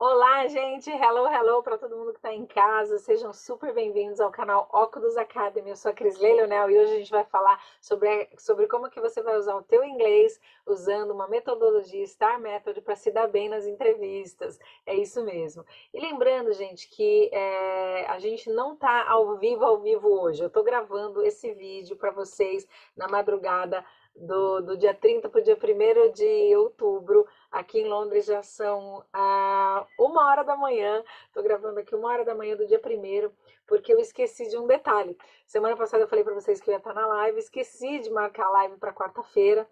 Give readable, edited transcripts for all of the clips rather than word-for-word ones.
Olá, gente! Hello, hello para todo mundo que está em casa. Sejam super bem-vindos ao canal Ocdos Academy. Eu sou a Crisley Leonel e hoje a gente vai falar sobre como que você vai usar o teu inglês usando uma metodologia Star Method para se dar bem nas entrevistas. É isso mesmo. E lembrando, gente, que a gente não está ao vivo hoje. Eu estou gravando esse vídeo para vocês na madrugada do dia 30 para o dia 1º de outubro. Aqui em Londres já são 1 hora da manhã. Estou gravando aqui 1 hora da manhã do dia 1º, porque eu esqueci de um detalhe. Semana passada eu falei para vocês que eu ia estar na live, esqueci de marcar a live para quarta-feira,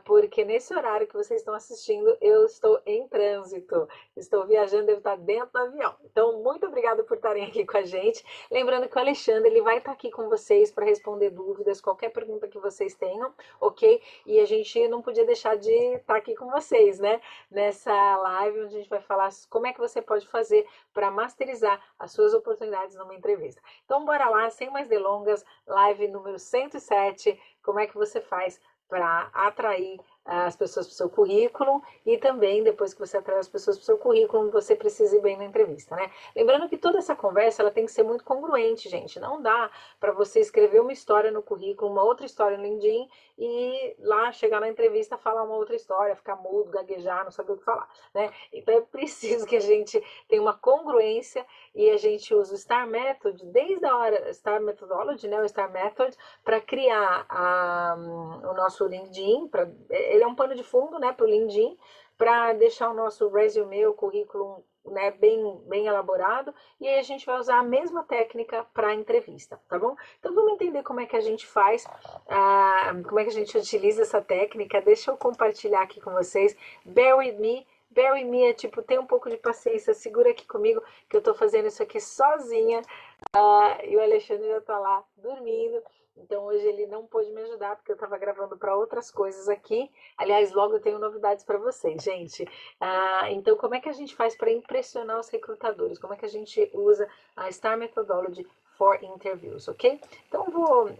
porque nesse horário que vocês estão assistindo, eu estou em trânsito. Estou viajando, devo estar dentro do avião. Então, muito obrigada por estarem aqui com a gente. Lembrando que o Alexandre ele vai estar aqui com vocês para responder dúvidas, qualquer pergunta que vocês tenham, ok? E a gente não podia deixar de estar aqui com vocês, né? Nessa live onde a gente vai falar como é que você pode fazer para masterizar as suas oportunidades numa entrevista. Então, bora lá, sem mais delongas, live número 107, como é que você faz para atrair as pessoas para o seu currículo e também, depois que você atrai as pessoas para o seu currículo, você precisa ir bem na entrevista, né? Lembrando que toda essa conversa ela tem que ser muito congruente, gente. Não dá para você escrever uma história no currículo, uma outra história no LinkedIn e lá chegar na entrevista falar uma outra história, ficar mudo, gaguejar, não saber o que falar, né? Então é preciso que a gente tenha uma congruência e a gente usa o Star Method desde a hora Star Methodology, né? O Star Method para criar o nosso LinkedIn, ele é um pano de fundo, né, para o LinkedIn, para deixar o nosso resume, o currículo, né, bem elaborado, e aí a gente vai usar a mesma técnica para a entrevista, tá bom? Então vamos entender como é que a gente faz, como é que a gente utiliza essa técnica. Deixa eu compartilhar aqui com vocês. Bear with me. Bear with me é tipo, tem um pouco de paciência, segura aqui comigo, que eu tô fazendo isso aqui sozinha, e o Alexandre já tá lá dormindo. Então hoje ele não pôde me ajudar porque eu estava gravando para outras coisas aqui. Aliás, logo eu tenho novidades para vocês, gente. Então, como é que a gente faz para impressionar os recrutadores? Como é que a gente usa a Star Methodology for Interviews, ok? Então, vou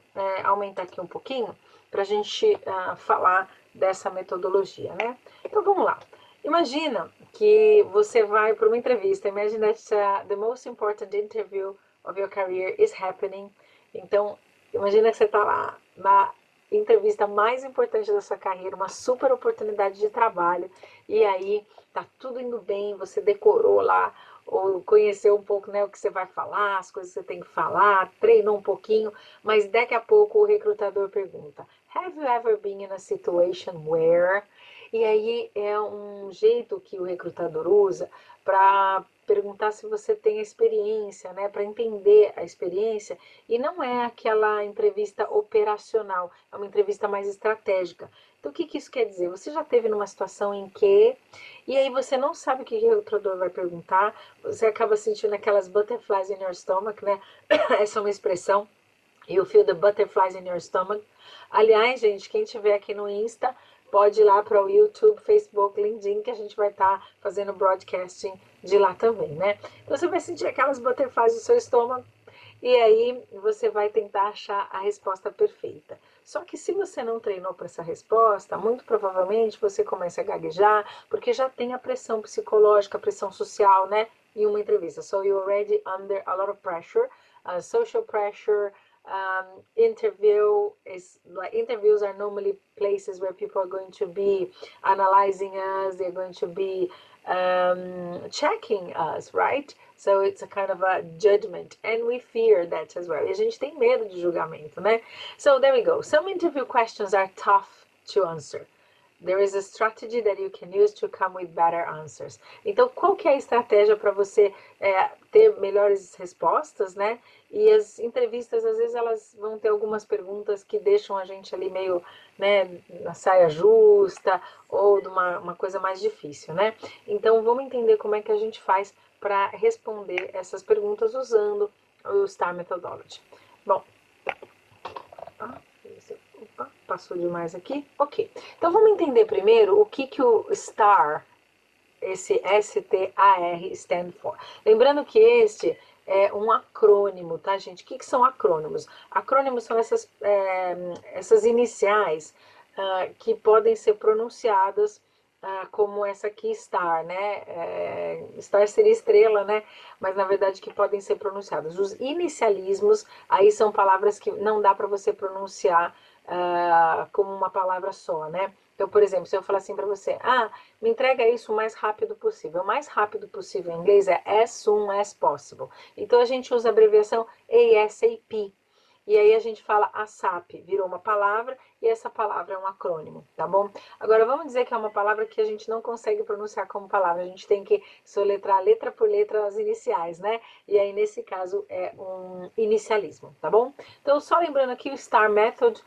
aumentar aqui um pouquinho para a gente falar dessa metodologia, né? Então, vamos lá. Imagina que você vai para uma entrevista. Imagine that the most important interview of your career is happening. Então, imagina que você está lá na entrevista mais importante da sua carreira, uma super oportunidade de trabalho, e aí tá tudo indo bem, você decorou lá, ou conheceu um pouco, né, o que você vai falar, as coisas que você tem que falar, treinou um pouquinho, mas daqui a pouco o recrutador pergunta: Have you ever been in a situation where? E aí é um jeito que o recrutador usa para perguntar se você tem experiência, né, para entender a experiência, e não é aquela entrevista operacional, é uma entrevista mais estratégica. Então, o que isso quer dizer? Você já teve numa situação em que, e aí você não sabe o que o recrutador vai perguntar, você acaba sentindo aquelas butterflies in your stomach, né? Essa é uma expressão. You feel the butterflies in your stomach. Aliás, gente, quem tiver aqui no Insta, pode ir lá para o YouTube, Facebook, LinkedIn, que a gente vai estar fazendo broadcasting de lá também, né? Então você vai sentir aquelas butterflies no seu estômago e aí você vai tentar achar a resposta perfeita. Só que se você não treinou para essa resposta, muito provavelmente você começa a gaguejar, porque já tem a pressão psicológica, a pressão social, né? Em uma entrevista. So you're already under a lot of pressure, social pressure. Interviews are normally places where people are going to be analyzing us, they're going to be checking us, right? So it's a kind of a judgment, and we fear that as well. E a gente tem medo de julgamento, né? So there we go. Some interview questions are tough to answer. There is a strategy that you can use to come with better answers. Então, qual que é a estratégia para você ter melhores respostas, né? E as entrevistas, às vezes, elas vão ter algumas perguntas que deixam a gente ali meio, né, na saia justa ou de uma coisa mais difícil, né? Então, vamos entender como é que a gente faz para responder essas perguntas usando o STAR Methodology. Bom, opa, passou demais aqui. Ok. Então vamos entender primeiro o que o STAR, esse S-T-A-R, stand for. Lembrando que este é um acrônimo, tá, gente? O que são acrônimos? Acrônimos são essas iniciais que podem ser pronunciadas como essa aqui, star, né? Star seria estrela, né? Mas na verdade que podem ser pronunciadas. Os inicialismos, aí são palavras que não dá para você pronunciar como uma palavra só, né? Então, por exemplo, se eu falar assim para você, me entrega isso o mais rápido possível. O mais rápido possível em inglês é as soon as possible. Então a gente usa a abreviação ASAP. E aí a gente fala ASAP, virou uma palavra e essa palavra é um acrônimo, tá bom? Agora vamos dizer que é uma palavra que a gente não consegue pronunciar como palavra, a gente tem que soletrar letra por letra as iniciais, né? E aí nesse caso é um inicialismo, tá bom? Então só lembrando aqui o STAR Method,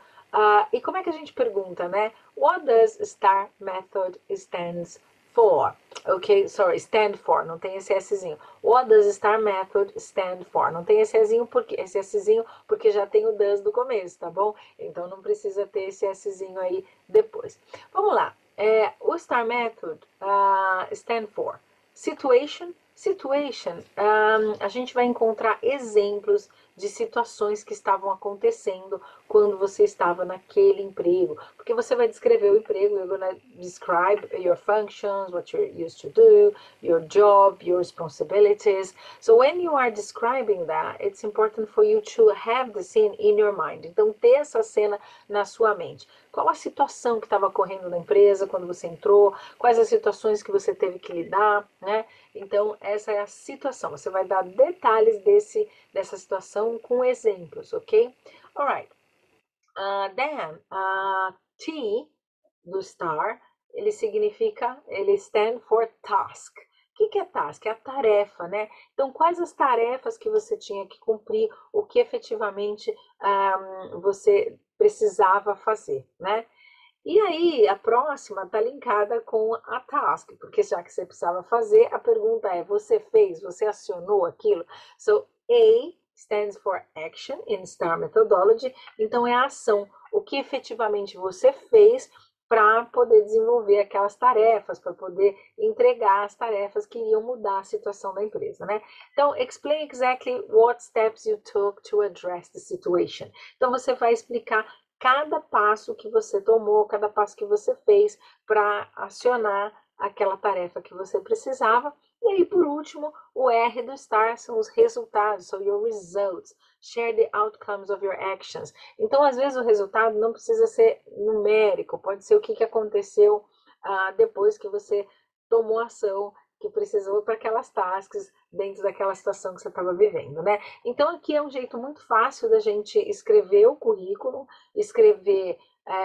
e como é que a gente pergunta, né? What does STAR Method stands for? Ok, sorry, stand for, não tem esse Szinho. What does STAR Method stand for? Não tem esse Szinho porque já tem o does do começo, tá bom? Então não precisa ter esse Szinho aí depois. Vamos lá. O STAR Method stand for situation. Situation, a gente vai encontrar exemplos de situações que estavam acontecendo quando você estava naquele emprego. Porque você vai descrever o emprego, you're gonna describe your functions, what you're used to do, your job, your responsibilities. So when you are describing that, it's important for you to have the scene in your mind. Então, ter essa cena na sua mente. Qual a situação que estava ocorrendo na empresa quando você entrou? Quais as situações que você teve que lidar, né? Então, essa é a situação. Você vai dar detalhes dessa situação com exemplos, ok? Alright. Then, T do STAR, ele stand for task. O que é task? É a tarefa, né? Então, quais as tarefas que você tinha que cumprir, o que efetivamente você precisava fazer, né? E aí, a próxima está linkada com a task, porque já que você precisava fazer, a pergunta é: você fez, você acionou aquilo? So, A stands for action in STAR methodology, então é a ação, o que efetivamente você fez para poder desenvolver aquelas tarefas, para poder entregar as tarefas que iriam mudar a situação da empresa, né? Então, explain exactly what steps you took to address the situation. Então, você vai explicar cada passo que você tomou, cada passo que você fez para acionar aquela tarefa que você precisava. E aí, por último, o R do STAR são os resultados, so your results. Share the outcomes of your actions. Então, às vezes, o resultado não precisa ser numérico, pode ser o que aconteceu depois que você tomou ação, que precisou para aquelas tasks dentro daquela situação que você estava vivendo, né? Então aqui é um jeito muito fácil da gente escrever o currículo,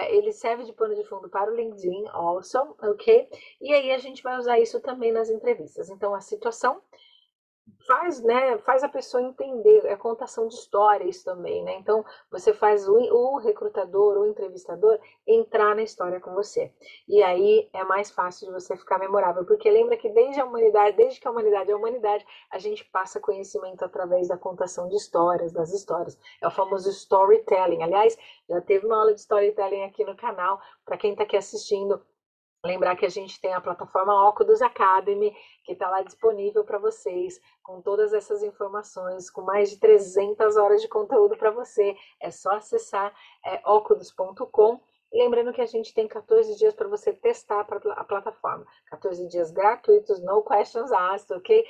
ele serve de pano de fundo para o LinkedIn also, ok? E aí a gente vai usar isso também nas entrevistas. Então a situação faz a pessoa entender, é contação de história isso também, né? Então você faz o recrutador, o entrevistador entrar na história com você. E aí é mais fácil de você ficar memorável, porque lembra que desde que a humanidade é a humanidade, a gente passa conhecimento através da contação de histórias, das histórias. É o famoso storytelling. Aliás, já teve uma aula de storytelling aqui no canal, para quem está aqui assistindo. Lembrar que a gente tem a plataforma Ocudus Academy, que está lá disponível para vocês, com todas essas informações, com mais de 300 horas de conteúdo para você. É só acessar ocudus.com. Lembrando que a gente tem 14 dias para você testar a plataforma. 14 dias gratuitos, no questions asked, ok?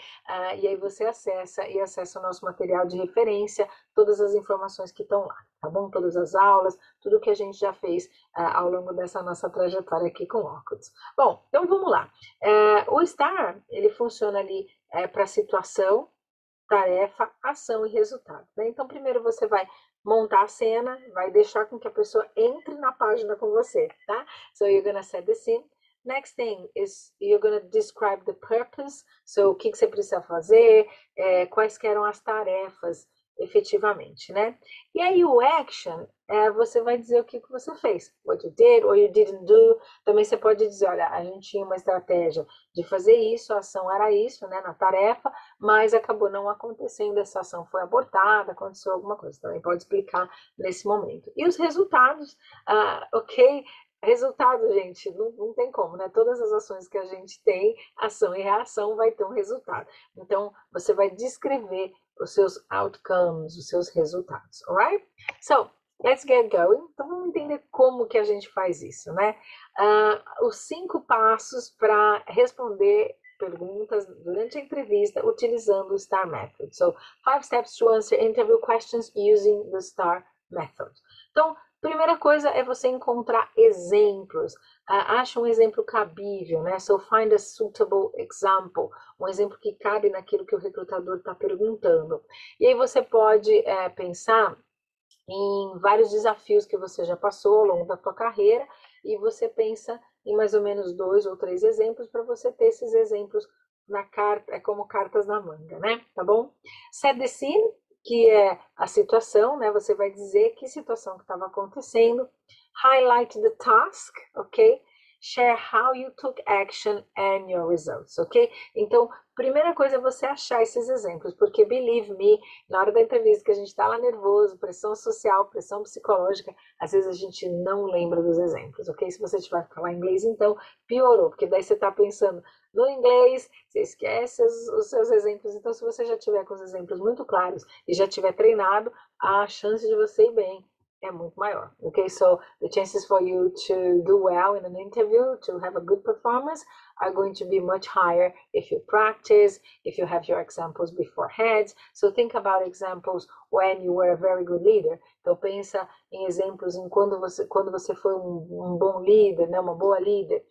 E aí você acessa o nosso material de referência, todas as informações que estão lá, tá bom? Todas as aulas, tudo que a gente já fez ao longo dessa nossa trajetória aqui com Ocudus. Bom, então vamos lá. O STAR, ele funciona ali para situação, tarefa, ação e resultado, né? Então, primeiro você vai montar a cena, vai deixar com que a pessoa entre na página com você, tá? So you're gonna set the scene. Next thing is you're gonna describe the purpose. So o que você precisa fazer, quais que eram as tarefas efetivamente, né? E aí o action, você vai dizer o que você fez, what you did, what you didn't do. Também você pode dizer, olha, a gente tinha uma estratégia de fazer isso, a ação era isso, né, na tarefa, mas acabou não acontecendo, essa ação foi abortada, aconteceu alguma coisa. Também pode explicar nesse momento. E os resultados, ok? Resultado, gente, não tem como, né? Todas as ações que a gente tem, ação e reação, vai ter um resultado. Então, você vai descrever os seus outcomes, os seus resultados, alright? So, Let's get going. Então vamos entender como que a gente faz isso, né? Os 5 passos para responder perguntas durante a entrevista utilizando o STAR Method. So, 5 steps to answer interview questions using the STAR Method. Então, primeira coisa é você encontrar exemplos. Acha um exemplo cabível, né? So, find a suitable example. Um exemplo que cabe naquilo que o recrutador está perguntando. E aí você pode pensar em vários desafios que você já passou ao longo da sua carreira e você pensa em mais ou menos 2 ou 3 exemplos para você ter esses exemplos na carta, como cartas na manga, né? Tá bom? Set the scene, que é a situação, né? Você vai dizer que situação que estava acontecendo. Highlight the task, ok? Share how you took action and your results, ok? Então, primeira coisa é você achar esses exemplos, porque believe me, na hora da entrevista que a gente está lá nervoso, pressão social, pressão psicológica, às vezes a gente não lembra dos exemplos, ok? Se você tiver que falar inglês, então piorou, porque daí você está pensando no inglês, você esquece os seus exemplos. Então, se você já tiver com os exemplos muito claros e já tiver treinado, a chance de você ir bem é muito maior. Okay, so the chances for you to do well in an interview, to have a good performance, are going to be much higher if you practice, if you have your examples beforehand. So think about examples when you were a very good leader. Então pensa em exemplos em quando você foi um bom líder, né, uma boa líder.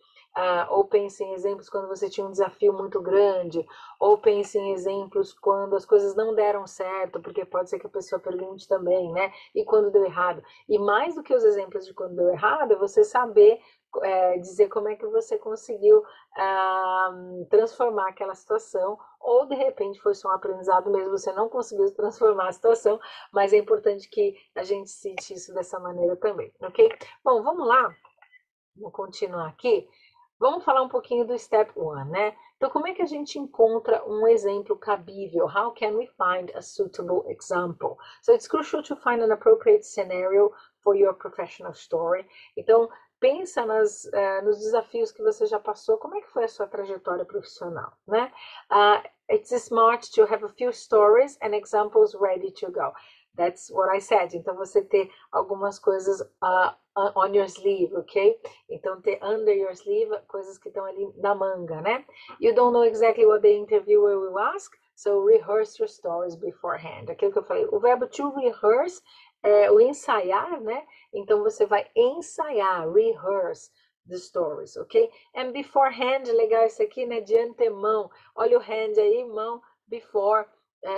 Ou pense em exemplos quando você tinha um desafio muito grande, ou pense em exemplos quando as coisas não deram certo, porque pode ser que a pessoa pergunte também, né? E quando deu errado. E mais do que os exemplos de quando deu errado, é você saber dizer como é que você conseguiu transformar aquela situação, ou de repente foi só um aprendizado mesmo, você não conseguiu transformar a situação, mas é importante que a gente cite isso dessa maneira também, ok? Bom, vamos lá, vou continuar aqui. Vamos falar um pouquinho do Step 1, né? Então, como é que a gente encontra um exemplo cabível? How can we find a suitable example? So, it's crucial to find an appropriate scenario for your professional story. Então, pensa nos desafios que você já passou, como é que foi a sua trajetória profissional, né? It's smart to have a few stories and examples ready to go. That's what I said. Então, você ter algumas coisas on your sleeve, ok? Então, ter under your sleeve, coisas que estão ali na manga, né? You don't know exactly what the interviewer will ask, so rehearse your stories beforehand. Aquilo que eu falei, o verbo to rehearse é o ensaiar, né? Então, você vai ensaiar, rehearse the stories, ok? And beforehand, legal isso aqui, né? De antemão. Olha o hand aí, mão, before,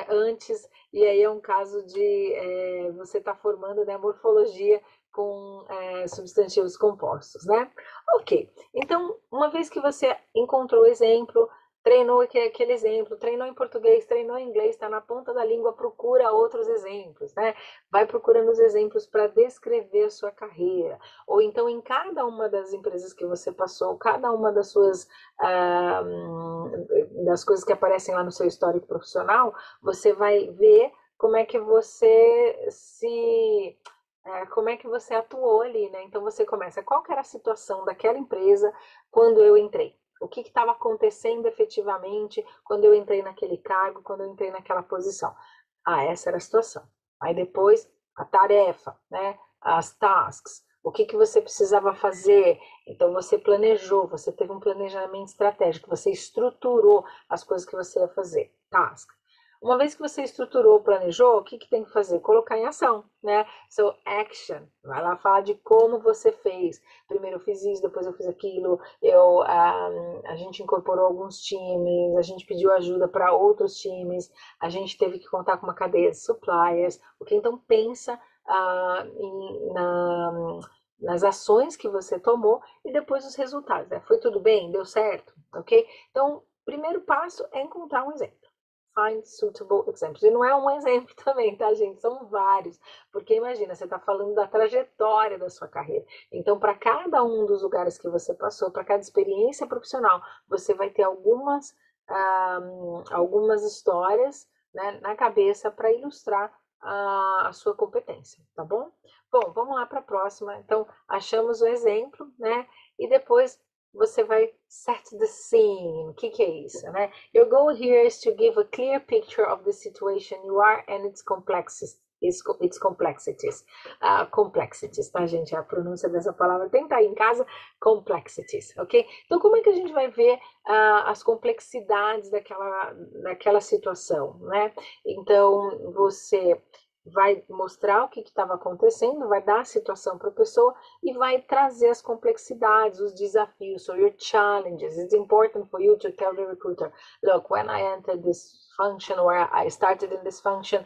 antes, e aí é um caso de você estar formando, né, morfologia com substantivos compostos, né? Ok, então, uma vez que você encontrou o exemplo, treinou aquele exemplo, treinou em português, treinou em inglês, está na ponta da língua, procura outros exemplos, né? Vai procurando os exemplos para descrever a sua carreira. Ou então, em cada uma das empresas que você passou, cada uma das coisas que aparecem lá no seu histórico profissional, você vai ver como é que como é que você atuou ali, né? Então você começa, qual que era a situação daquela empresa quando eu entrei? O que estava acontecendo efetivamente quando eu entrei naquele cargo, quando eu entrei naquela posição? Essa era a situação. Aí depois, a tarefa, né? As tasks, o que você precisava fazer. Então você planejou, você teve um planejamento estratégico, você estruturou as coisas que você ia fazer. Task. Uma vez que você estruturou, planejou, o que tem que fazer? Colocar em ação, né? So, action. Vai lá falar de como você fez. Primeiro eu fiz isso, depois eu fiz aquilo. A gente incorporou alguns times, a gente pediu ajuda para outros times, a gente teve que contar com uma cadeia de suppliers. Ok? Então, pensa nas ações que você tomou e depois os resultados. Né? Foi tudo bem? Deu certo? Ok? Então, primeiro passo é encontrar um exemplo. Find suitable examples. E não é um exemplo também, tá, gente? São vários. Porque imagina, você está falando da trajetória da sua carreira. Então, para cada um dos lugares que você passou, para cada experiência profissional, você vai ter algumas histórias, né, na cabeça para ilustrar a sua competência, tá bom? Bom, vamos lá para a próxima. Então, achamos o exemplo, né? E depois você vai set the scene. O que é isso, né? Your goal here is to give a clear picture of the situation you are and its its complexities. Complexities, tá, gente? A pronúncia dessa palavra tem que estar aí em casa, complexities, ok? Então, como é que a gente vai ver as complexidades daquela situação, né? Então, você vai mostrar o que estava acontecendo, vai dar a situação para a pessoa e vai trazer as complexidades, os desafios, so your challenges. It's important for you to tell the recruiter, look, when I entered this function, or I started in this function,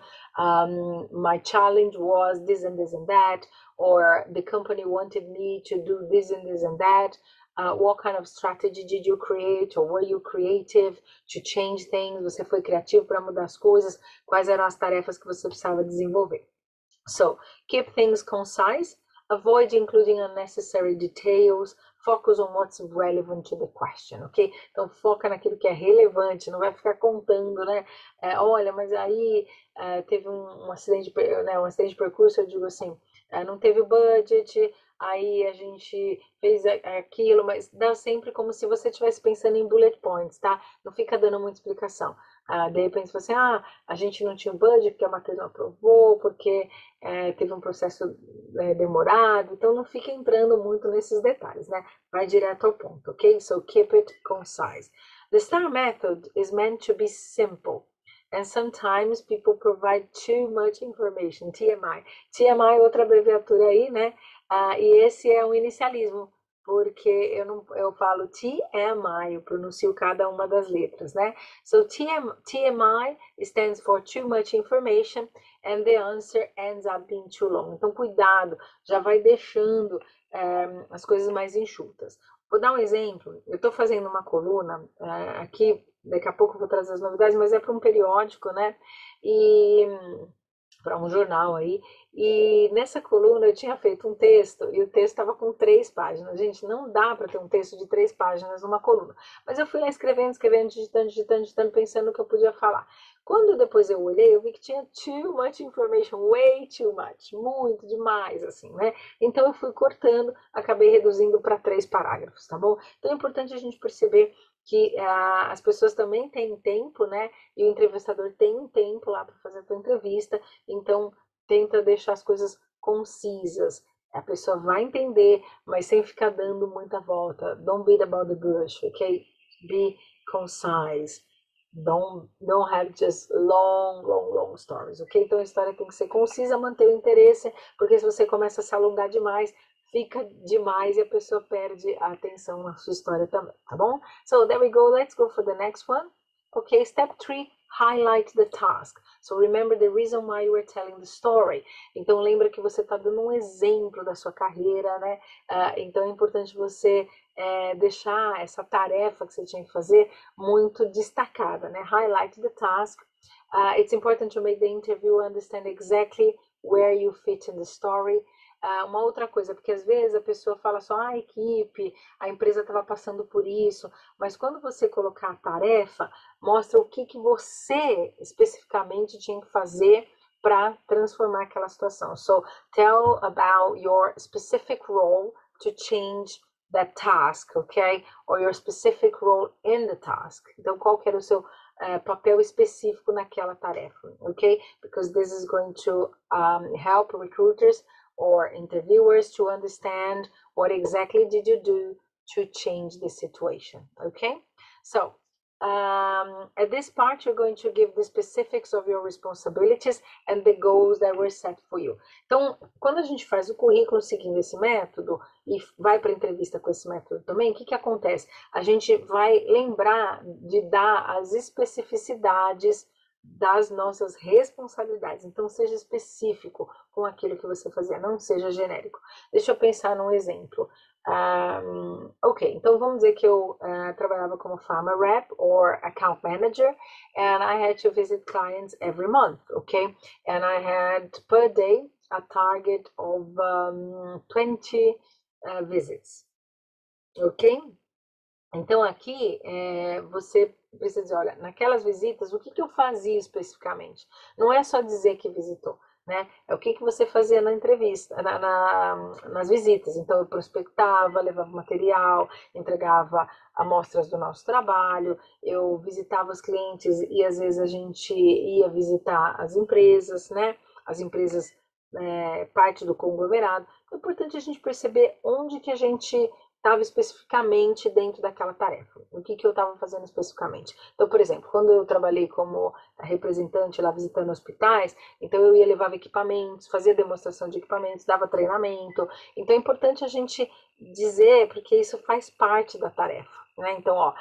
my challenge was this and this and that, or the company wanted me to do this and this and that. What kind of strategy did you create, or were you creative to change things? Você foi criativo para mudar as coisas? Quais eram as tarefas que você precisava desenvolver? So, keep things concise, avoid including unnecessary details, focus on what's relevant to the question, ok? Então, foca naquilo que é relevante, não vai ficar contando, né? Olha, mas aí teve um acidente, né, um acidente de percurso, eu digo assim, não teve budget, aí a gente fez aquilo, mas dá sempre como se você estivesse pensando em bullet points, tá? Não fica dando muita explicação. De repente você, a gente não tinha budget porque a matriz não aprovou, porque teve um processo demorado, então não fica entrando muito nesses detalhes, né? Vai direto ao ponto, ok? So keep it concise. The STAR method is meant to be simple. And sometimes people provide too much information, TMI. TMI é outra abreviatura aí, né? E esse é um inicialismo, porque eu falo TMI, eu pronuncio cada uma das letras, né? So TMI stands for too much information and the answer ends up being too long. Então, cuidado, já vai deixando as coisas mais enxutas. Vou dar um exemplo. Eu estou fazendo uma coluna aqui, daqui a pouco eu vou trazer as novidades, mas é para um periódico, né? E para um jornal aí. E nessa coluna eu tinha feito um texto e o texto estava com 3 páginas. Gente, não dá para ter um texto de 3 páginas numa coluna. Mas eu fui lá escrevendo, digitando, pensando no que eu podia falar. Quando depois eu olhei, eu vi que tinha too much information, way too much, muito demais, assim, né? Então eu fui cortando, acabei reduzindo para 3 parágrafos, tá bom? Então é importante a gente perceber que as pessoas também têm tempo, né? E o entrevistador tem um tempo lá para fazer a tua entrevista, então tenta deixar as coisas concisas. A pessoa vai entender, mas sem ficar dando muita volta. Don't beat about the bush, ok? Be concise. Don't have just long stories, ok? Então a história tem que ser concisa, manter o interesse, porque se você começa a se alongar demais, fica demais e a pessoa perde a atenção na sua história também, tá bom? So there we go, let's go for the next one. Okay, step 3, highlight the task. So remember the reason why you were telling the story. Então lembra que você está dando um exemplo da sua carreira, né? Então é importante você deixar essa tarefa que você tinha que fazer muito destacada, né? Highlight the task. It's important to make the interviewer understand exactly where you fit in the story. Uma outra coisa, porque às vezes a pessoa fala só, a equipe, a empresa estava passando por isso, mas quando você colocar a tarefa, mostra o que você especificamente tinha que fazer para transformar aquela situação. So, tell about your specific role to change that task, okay? Or your specific role in the task. Então, qual que era o seu papel específico naquela tarefa, okay? Because this is going to help recruiters or interviewers to understand what exactly did you do to change the situation, okay? So, at this part, you're going to give the specifics of your responsibilities and the goals that were set for you. Então, quando a gente faz o currículo seguindo esse método e vai para a entrevista com esse método também, o que acontece? A gente vai lembrar de dar as especificidades das nossas responsabilidades. Então, seja específico com aquilo que você fazia, não seja genérico. Deixa eu pensar num exemplo. Ok, então vamos dizer que eu trabalhava como Pharma Rep or Account Manager and I had to visit clients every month, okay? And I had per day a target of 20 visits, ok? Então aqui você precisa dizer, olha, naquelas visitas, o que eu fazia especificamente? Não é só dizer que visitou, né? É o que você fazia na entrevista, nas visitas. Então eu prospectava, levava material, entregava amostras do nosso trabalho, eu visitava os clientes e às vezes a gente ia visitar as empresas, né? as empresas parte do conglomerado. É importante a gente perceber onde que a gente estava especificamente dentro daquela tarefa, o que eu estava fazendo especificamente. Então, por exemplo, quando eu trabalhei como representante lá visitando hospitais, então eu ia levar equipamentos, fazia demonstração de equipamentos, dava treinamento. Então é importante a gente dizer, porque isso faz parte da tarefa. Né? Então,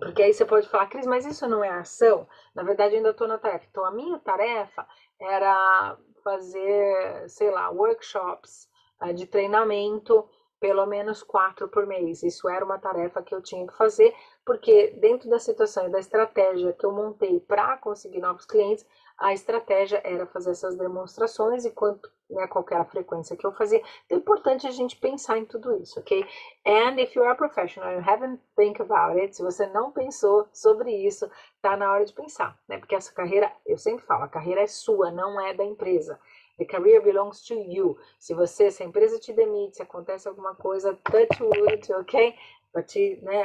porque aí você pode falar, Cris, mas isso não é ação? Na verdade, eu ainda estou na tarefa. Então, a minha tarefa era fazer, sei lá, workshops de treinamento, pelo menos 4 por mês. Isso era uma tarefa que eu tinha que fazer, porque dentro da situação e da estratégia que eu montei para conseguir novos clientes, a estratégia era fazer essas demonstrações e qual era a frequência que eu fazia. Então é importante a gente pensar em tudo isso, ok? And if you are a professional and you haven't think about it, se você não pensou sobre isso, tá na hora de pensar, né? Porque essa carreira, eu sempre falo, a carreira é sua, não é da empresa. The career belongs to you. Se a empresa te demite, se acontece alguma coisa, touch wood, ok?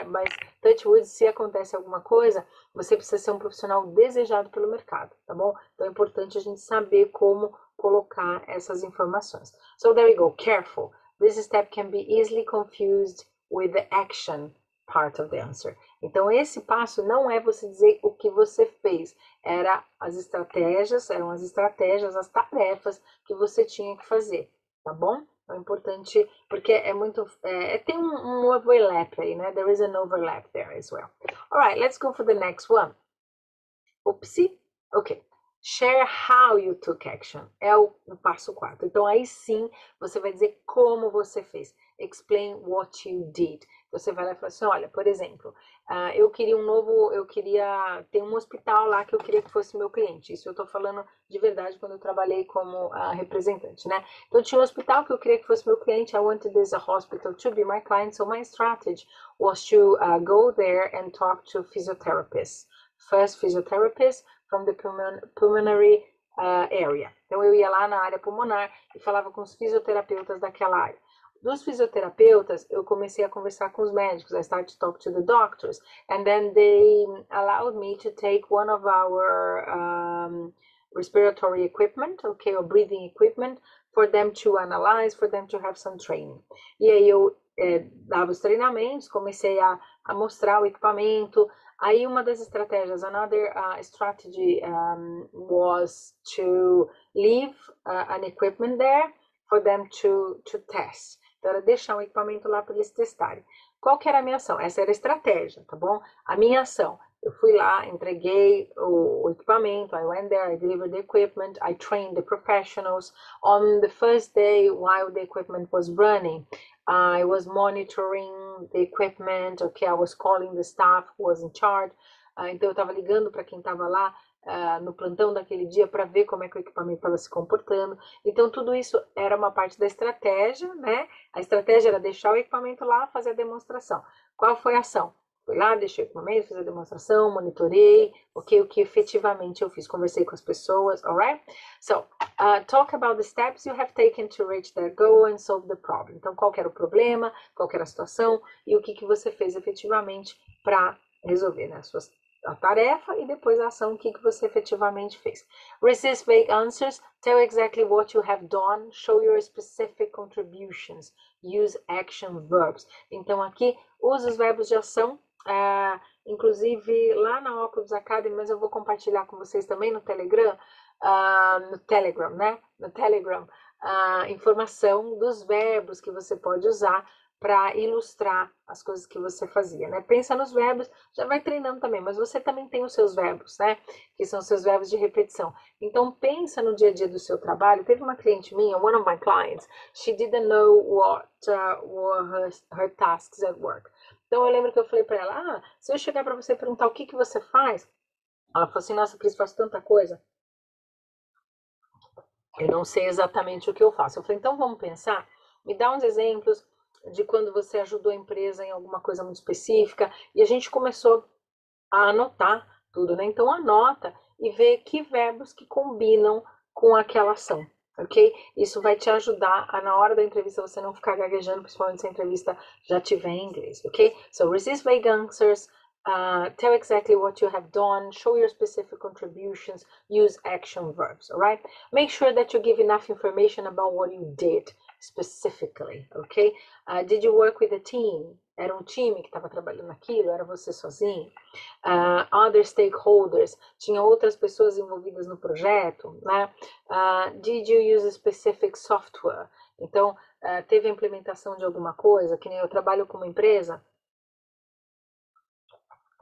Mas touch wood, se acontece alguma coisa, você precisa ser um profissional desejado pelo mercado, tá bom? Então é importante a gente saber como colocar essas informações. So there you go, careful. This step can be easily confused with the action part of the answer. Então esse passo não é você dizer o que você fez, eram as estratégias, as tarefas que você tinha que fazer, tá bom? É importante, porque tem um overlap aí, né? There is an overlap there as well. Alright, let's go for the next one. Oopsie, ok. Share how you took action. É o passo 4. Então, aí sim, você vai dizer como você fez. Explain what you did. Você vai lá e fala assim, olha, por exemplo, eu queria ter um hospital lá que eu queria que fosse meu cliente. Isso eu tô falando de verdade quando eu trabalhei como representante, né? Então, tinha um hospital que eu queria que fosse meu cliente. I wanted this hospital to be my client. So, my strategy was to go there and talk to physiotherapists. First physiotherapist from the pulmonary area. Então eu ia lá na área pulmonar e falava com os fisioterapeutas daquela área. Dos fisioterapeutas, eu comecei a conversar com os médicos. I started to talk to the doctors, and then they allowed me to take one of our respiratory equipment, okay, or breathing equipment, for them to analyze, for them to have some training. E aí eu dava os treinamentos, comecei a mostrar o equipamento. Aí uma das estratégias, another strategy was to leave an equipment there for them to test. Então era deixar um equipamento lá para eles testarem. Qual que era a minha ação? Essa era a estratégia, tá bom? A minha ação, eu fui lá, entreguei o equipamento, I went there, I delivered the equipment, I trained the professionals. On the first day, while the equipment was running, I was monitoring the equipment, okay, I was calling the staff who was in charge. Então eu estava ligando para quem estava lá no plantão daquele dia para ver como é que o equipamento estava se comportando. Então tudo isso era uma parte da estratégia, né? A estratégia era deixar o equipamento lá, fazer a demonstração. Qual foi a ação? Fui lá, deixei o equipamento, fiz a demonstração, monitorei, ok, o que efetivamente eu fiz, conversei com as pessoas, alright? So, talk about the steps you have taken to reach that goal and solve the problem. Então, qual era o problema, qual era a situação e o que você fez efetivamente para resolver, né? A tarefa e depois a ação, o que você efetivamente fez. Resist vague answers, tell exactly what you have done, show your specific contributions, use action verbs. Então, aqui, usa os verbos de ação. Inclusive lá na Oculus Academy, mas eu vou compartilhar com vocês também no Telegram, né? No Telegram, informação dos verbos que você pode usar para ilustrar as coisas que você fazia, né? Pensa nos verbos, já vai treinando também, mas você também tem os seus verbos, né? Que são os seus verbos de repetição. Então, pensa no dia a dia do seu trabalho. Teve uma cliente minha, one of my clients, she didn't know what were her tasks at work. Então, eu lembro que eu falei para ela, se eu chegar para você e perguntar o que você faz, ela falou assim, nossa, Cris, faço tanta coisa. Eu não sei exatamente o que eu faço. Eu falei, então vamos pensar, me dá uns exemplos de quando você ajudou a empresa em alguma coisa muito específica, e a gente começou a anotar tudo, né? Então anota e vê que verbos que combinam com aquela ação, ok? Isso vai te ajudar a, na hora da entrevista, você não ficar gaguejando, principalmente se a entrevista já tiver em inglês, ok? So resist vague answers, tell exactly what you have done, show your specific contributions, use action verbs, all right? Make sure that you give enough information about what you did specifically, ok? Did you work with a team? Era um time que estava trabalhando naquilo? Era você sozinho? Other stakeholders? Tinha outras pessoas envolvidas no projeto, né? Did you use a specific software? Então, teve a implementação de alguma coisa, que nem eu trabalho com uma empresa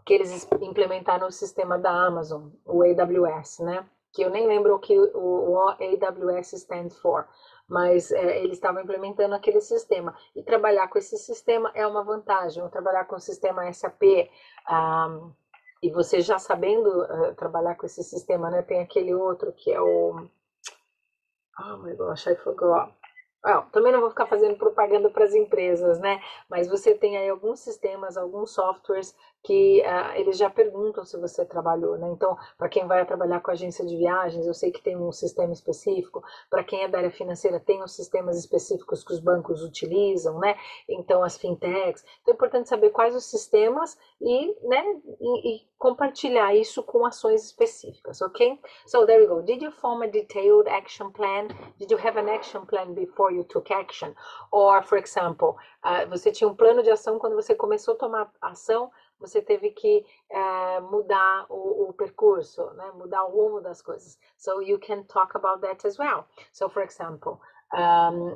que eles implementaram o sistema da Amazon, o AWS, né? Que eu nem lembro o que o AWS stands for, mas eles estavam implementando aquele sistema. E trabalhar com esse sistema é uma vantagem. Ou trabalhar com o sistema SAP, e você já sabendo trabalhar com esse sistema, né? Tem aquele outro que é o... Oh my gosh, I forgot. Também não vou ficar fazendo propaganda para as empresas, né? Mas você tem aí alguns sistemas, alguns softwares que eles já perguntam se você trabalhou, né? Então, para quem vai trabalhar com agência de viagens, eu sei que tem um sistema específico. Para quem é da área financeira, tem os sistemas específicos que os bancos utilizam, né? Então, as fintechs. Então, é importante saber quais os sistemas né, e compartilhar isso com ações específicas, ok? So, there we go. Did you form a detailed action plan? Did you have an action plan before you took action? Or, for example, você tinha um plano de ação quando você começou a tomar ação, você teve que mudar o percurso, né? Mudar o rumo das coisas. So you can talk about that as well. So, for example,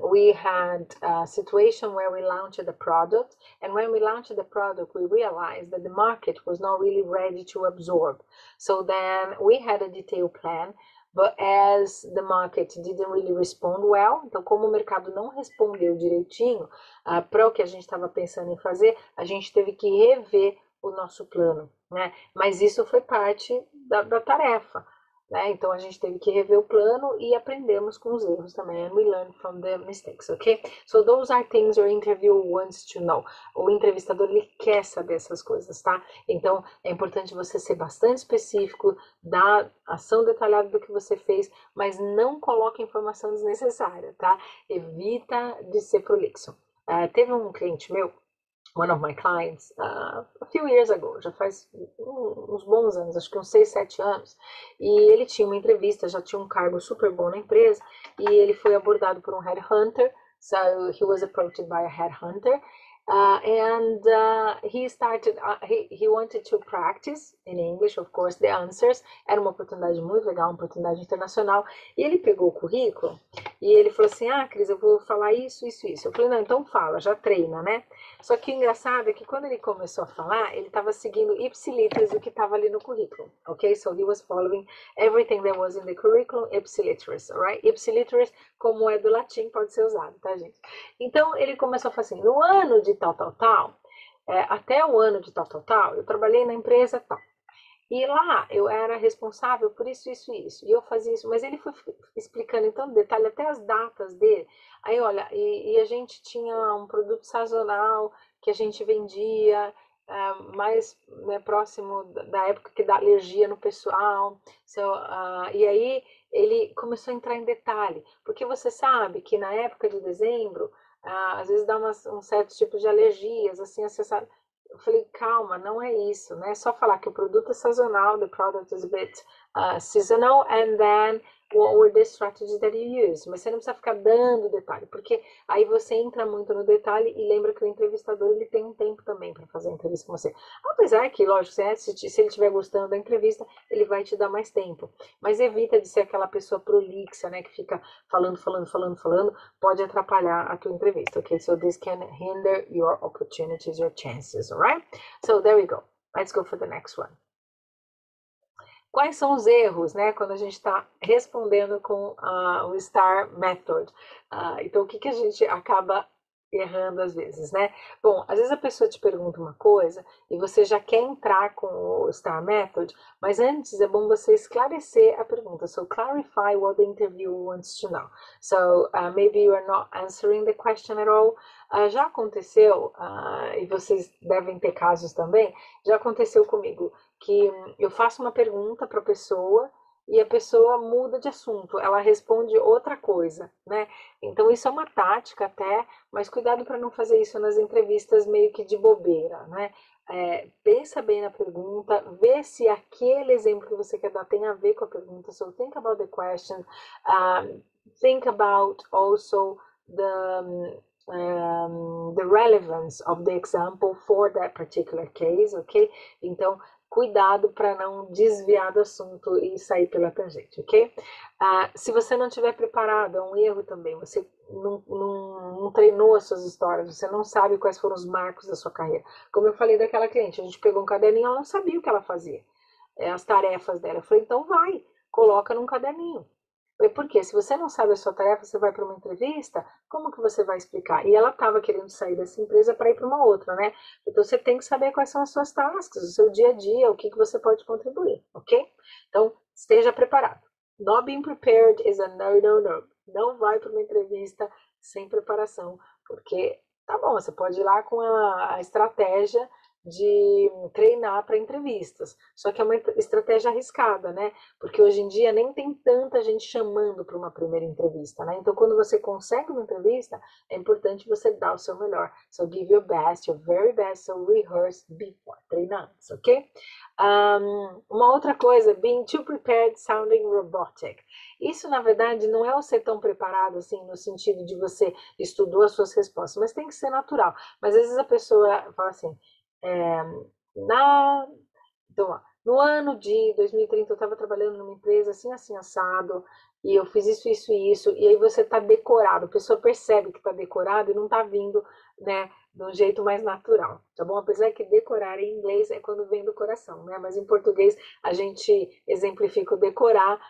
we had a situation where we launched the product, and when we launched the product, we realized that the market was not really ready to absorb. So then we had a detailed plan, but as the market didn't really respond well, então como o mercado não respondeu direitinho para o que a gente estava pensando em fazer, a gente teve que rever o nosso plano, né? Mas isso foi parte da tarefa, né? Então a gente teve que rever o plano e aprendemos com os erros também. And we learned from the mistakes, ok? So those are things your interviewer wants to know. O entrevistador, ele quer saber essas coisas, tá? Então é importante você ser bastante específico, dar ação detalhada do que você fez, mas não coloque informação desnecessária, tá? Evita de ser prolixo. Teve um cliente meu, one of my clients, a few years ago, já faz uns bons anos, acho que uns 6, 7 anos, e ele tinha uma entrevista, já tinha um cargo super bom na empresa, e ele foi abordado por um headhunter, so he was approached by a headhunter, and he started, he wanted to practice in English, of course, the answers. Era uma oportunidade muito legal, uma oportunidade internacional, e ele pegou o currículo, e ele falou assim, Cris, eu vou falar isso, isso, isso. Eu falei, não, então fala, já treina, né? Só que o engraçado é que quando ele começou a falar, ele estava seguindo ipsiliters o que estava ali no currículo, ok? So he was following everything that was in the curriculum, ipsiliters, alright? Ipsiliters, como é do latim, pode ser usado, tá, gente? Então, ele começou a falar assim, no ano de tal, tal, tal, até o ano de tal, tal, tal, eu trabalhei na empresa tal. E lá eu era responsável por isso, isso e isso. E eu fazia isso. Mas ele foi explicando em tanto detalhe, até as datas dele. Aí, olha, e a gente tinha um produto sazonal que a gente vendia mais, né, próximo da época que dá alergia no pessoal. So, e aí ele começou a entrar em detalhe. Porque você sabe que na época de dezembro, às vezes dá um certo tipo de alergias, assim, acessar. Eu falei, calma, não é isso, né? É só falar que o produto é sazonal, the product is a bit seasonal, and then what were the strategies that you use? Mas você não precisa ficar dando detalhe, porque aí você entra muito no detalhe e lembra que o entrevistador ele tem um tempo também para fazer a entrevista com você. Apesar que, lógico, se ele estiver gostando da entrevista, ele vai te dar mais tempo. Mas evita de ser aquela pessoa prolixa, né? Que fica falando, pode atrapalhar a tua entrevista, ok? So this can hinder your opportunities, your chances, alright? So there we go. Let's go for the next one. Quais são os erros, né, quando a gente está respondendo com o STAR Method? Então, o que a gente acaba errando às vezes, né? Bom, às vezes a pessoa te pergunta uma coisa e você já quer entrar com o STAR Method, mas antes é bom você esclarecer a pergunta. So, clarify what the interviewer wants to know. So, maybe you are not answering the question at all. Já aconteceu, e vocês devem ter casos também, já aconteceu comigo, que eu faço uma pergunta para a pessoa e a pessoa muda de assunto, ela responde outra coisa, né? Então isso é uma tática até, mas cuidado para não fazer isso nas entrevistas meio que de bobeira, né? Pensa bem na pergunta, vê se aquele exemplo que você quer dar tem a ver com a pergunta. So think about the question, think about also the relevance of the example for that particular case, ok? Então, cuidado para não desviar do assunto e sair pela tangente, ok? Se você não estiver preparado, é um erro também, você não treinou as suas histórias, você não sabe quais foram os marcos da sua carreira. Como eu falei daquela cliente, a gente pegou um caderninho, ela não sabia o que ela fazia, as tarefas dela. Eu falei, então vai, coloca num caderninho. Porque se você não sabe a sua tarefa, você vai para uma entrevista, como que você vai explicar? E ela estava querendo sair dessa empresa para ir para uma outra, né? Então você tem que saber quais são as suas tasks, o seu dia a dia, o que você pode contribuir, ok? Então esteja preparado. Not being prepared is a no, no, no. Não vai para uma entrevista sem preparação, porque tá bom, você pode ir lá com a estratégia de treinar para entrevistas. Só que é uma estratégia arriscada, né? Porque hoje em dia nem tem tanta gente chamando para uma primeira entrevista, né? Então, quando você consegue uma entrevista, é importante você dar o seu melhor. So, give your best, your very best, so rehearse before, treina antes, ok? Uma outra coisa, being too prepared, sounding robotic. Isso, na verdade, não é o ser tão preparado, assim, no sentido de você estudou as suas respostas, mas tem que ser natural. Mas às vezes a pessoa fala assim, é, na, então, ó, no ano de 2030 eu estava trabalhando numa empresa assim, assim, assado, e eu fiz isso, isso e isso, e aí você está decorado, a pessoa percebe que está decorado e não está vindo, né, de um jeito mais natural, tá bom? Apesar que decorar em inglês é quando vem do coração, né? Mas em português a gente exemplifica o decorar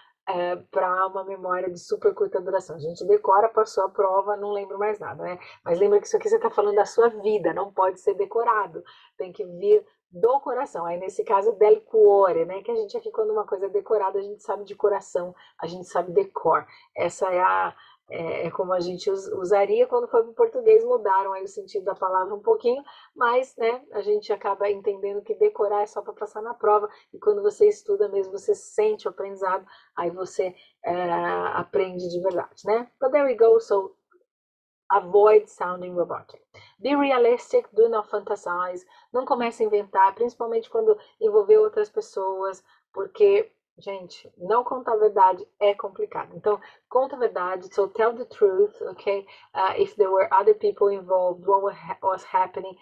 para uma memória de super curta duração. A gente decora, passou a prova, não lembro mais nada, né? Mas lembra que isso aqui você está falando da sua vida, não pode ser decorado, tem que vir do coração. Aí nesse caso, del cuore, né? Que a gente aqui, quando uma coisa é decorada, a gente sabe de coração, a gente sabe decor. Essa é como a gente usaria quando foi para o português, mudaram aí o sentido da palavra um pouquinho, mas né, a gente acaba entendendo que decorar é só para passar na prova, e quando você estuda mesmo, você sente o aprendizado, aí você aprende de verdade, né? But there we go, so avoid sounding robotic. Be realistic, do not fantasize. Não comece a inventar, principalmente quando envolver outras pessoas, porque, gente, não contar a verdade é complicado. Então, conta a verdade, so tell the truth, okay? If there were other people involved, what was happening.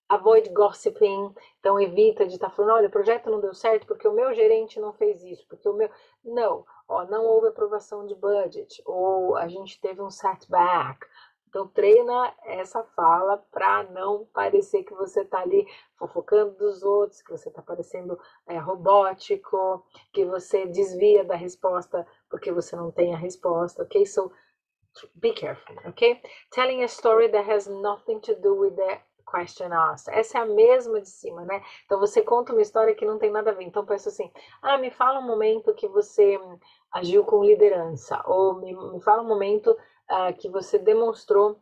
Avoid gossiping, então evita de estar falando, olha, o projeto não deu certo porque o meu gerente não fez isso, porque o meu... Não, não houve aprovação de budget, ou a gente teve um setback. Então treina essa fala para não parecer que você está ali fofocando dos outros, que você está parecendo robótico, que você desvia da resposta porque você não tem a resposta, ok? So be careful, ok? Telling a story that has nothing to do with the question asked. Essa é a mesma de cima, né? Então você conta uma história que não tem nada a ver. Então pensa assim, me fala um momento que você agiu com liderança, ou me fala um momento que você demonstrou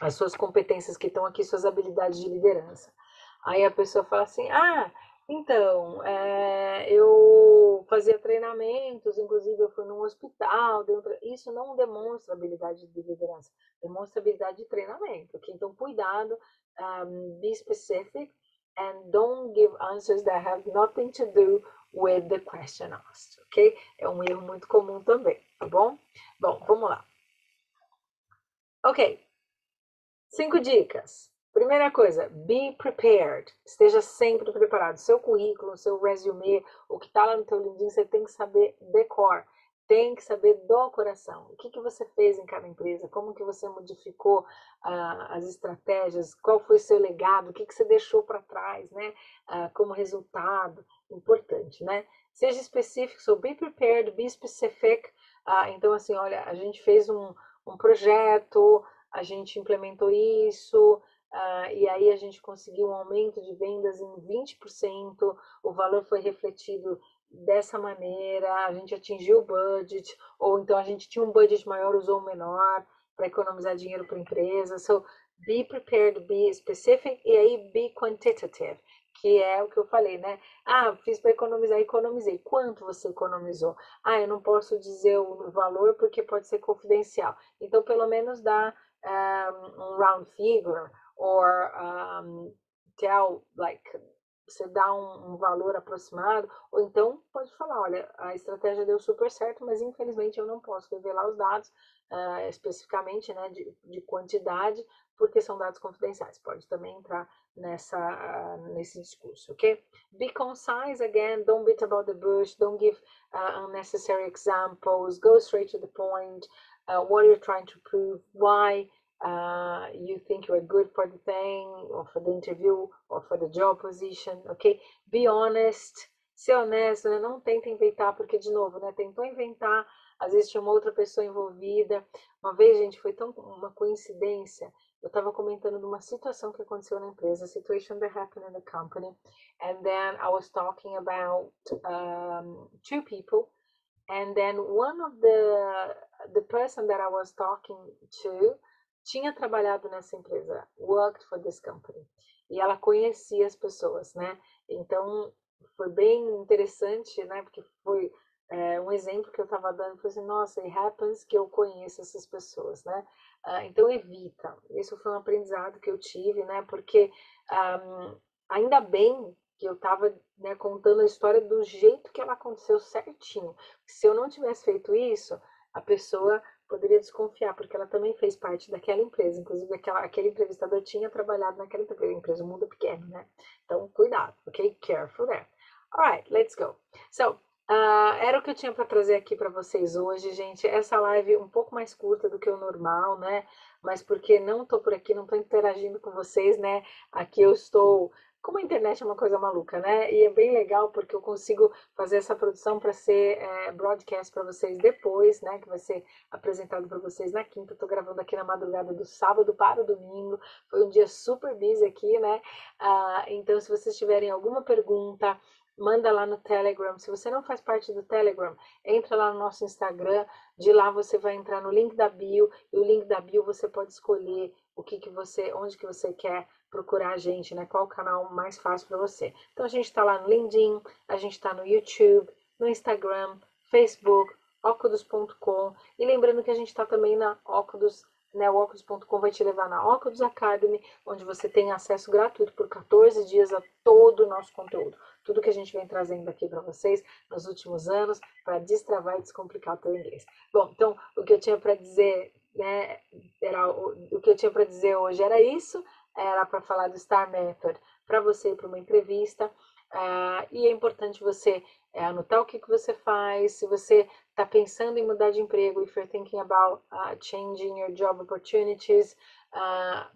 as suas competências que estão aqui, suas habilidades de liderança. Aí a pessoa fala assim, então, eu fazia treinamentos, inclusive eu fui num hospital, isso não demonstra habilidade de liderança, demonstra habilidade de treinamento, ok? Então, cuidado, be specific, and don't give answers that have nothing to do with the question asked, ok? É um erro muito comum também, tá bom? Bom, vamos lá. Ok, 5 dicas. Primeira coisa, be prepared. Esteja sempre preparado. Seu currículo, seu resume, o que está lá no teu LinkedIn, você tem que saber decor. Tem que saber do coração. O que você fez em cada empresa, como que você modificou as estratégias, qual foi seu legado, o que você deixou para trás, né? Como resultado. Importante, né? Seja específico, so be prepared, be specific. Então, assim, olha, a gente fez um projeto, a gente implementou isso, e aí a gente conseguiu um aumento de vendas em 20%, o valor foi refletido dessa maneira, a gente atingiu o budget, ou então a gente tinha um budget maior, usou o menor, para economizar dinheiro para a empresa. So, be prepared, be specific, e aí be quantitative. que é o que eu falei, né? Ah, fiz para economizar, economizei. Quanto você economizou? Ah, eu não posso dizer o valor porque pode ser confidencial. Então, pelo menos dá um round figure or tell, like, você dá um valor aproximado, ou então pode falar, olha, a estratégia deu super certo, mas infelizmente eu não posso revelar os dados especificamente, né, de quantidade, porque são dados confidenciais. Pode também entrar nesse discurso, ok? Be concise again, don't beat about the bush, don't give unnecessary examples, go straight to the point, what you're trying to prove, why you think you are good for the thing, or for the interview, or for the job position, ok? Be honest, ser honesto, né? Não tenta inventar, porque, de novo, né? Tentou inventar, às vezes tinha uma outra pessoa envolvida. Uma vez, gente, foi tão uma coincidência, eu estava comentando de uma situação que aconteceu na empresa, a situation that happened in the company, and then I was talking about two people, and then one of the person that I was talking to tinha trabalhado nessa empresa, worked for this company, e ela conhecia as pessoas, né? Então foi bem interessante, né? Porque foi um exemplo que eu estava dando, foi assim, nossa, it happens que eu conheço essas pessoas, né? Então evita. Isso foi um aprendizado que eu tive, né? Porque ainda bem que eu estava, né, contando a história do jeito que ela aconteceu certinho. Se eu não tivesse feito isso, a pessoa poderia desconfiar, porque ela também fez parte daquela empresa. Inclusive, aquele entrevistador tinha trabalhado naquela empresa. A empresa muda pequeno, né? Então, cuidado, ok? Careful there. Alright, let's go. So, era o que eu tinha para trazer aqui para vocês hoje, gente. Essa live um pouco mais curta do que o normal, né? Mas porque não estou por aqui, não estou interagindo com vocês, né? Aqui eu estou. Como a internet é uma coisa maluca, né? E é bem legal porque eu consigo fazer essa produção para ser broadcast para vocês depois, né? Que vai ser apresentado para vocês na quinta. Estou gravando aqui na madrugada do sábado para o domingo. Foi um dia super busy aqui, né? Então, se vocês tiverem alguma pergunta, manda lá no Telegram. Se você não faz parte do Telegram, entra lá no nosso Instagram. De lá você vai entrar no link da bio. E o link da bio você pode escolher onde que você quer procurar a gente, né? Qual o canal mais fácil para você. Então a gente está lá no LinkedIn, a gente está no YouTube, no Instagram, Facebook, Ocudos.com. E lembrando que a gente está também na Ocudos, né? O Ocudos.com vai te levar na Ocudos Academy, onde você tem acesso gratuito por 14 dias a todo o nosso conteúdo. Tudo que a gente vem trazendo aqui para vocês nos últimos anos para destravar e descomplicar o teu inglês. Bom, então o que eu tinha para dizer, né, o que eu tinha para dizer hoje era isso. Era para falar do STAR Method para você ir para uma entrevista. E é importante você anotar o que você faz. Se você está pensando em mudar de emprego, if you're thinking about changing your job opportunities,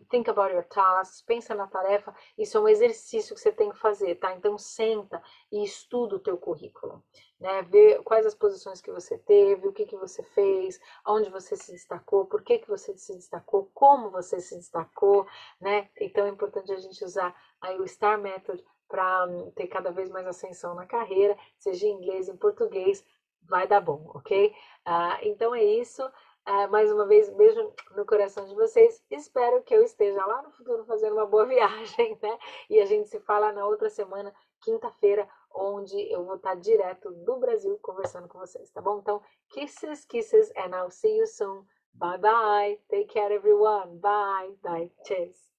think about your tasks, pensa na tarefa. Isso é um exercício que você tem que fazer, tá? Então senta e estuda o teu currículo, né? Vê quais as posições que você teve, o que você fez, onde você se destacou, por que você se destacou, como você se destacou, né? Então é importante a gente usar aí o STAR Method para ter cada vez mais ascensão na carreira, seja em inglês, em português, vai dar bom, ok? Então é isso. Mais uma vez, beijo no coração de vocês. Espero que eu esteja lá no futuro fazendo uma boa viagem, né? E a gente se fala na outra semana, quinta-feira, onde eu vou estar direto do Brasil conversando com vocês, tá bom? Então, kisses, kisses, and I'll see you soon. Bye bye. Take care, everyone. Bye. Bye. Cheers.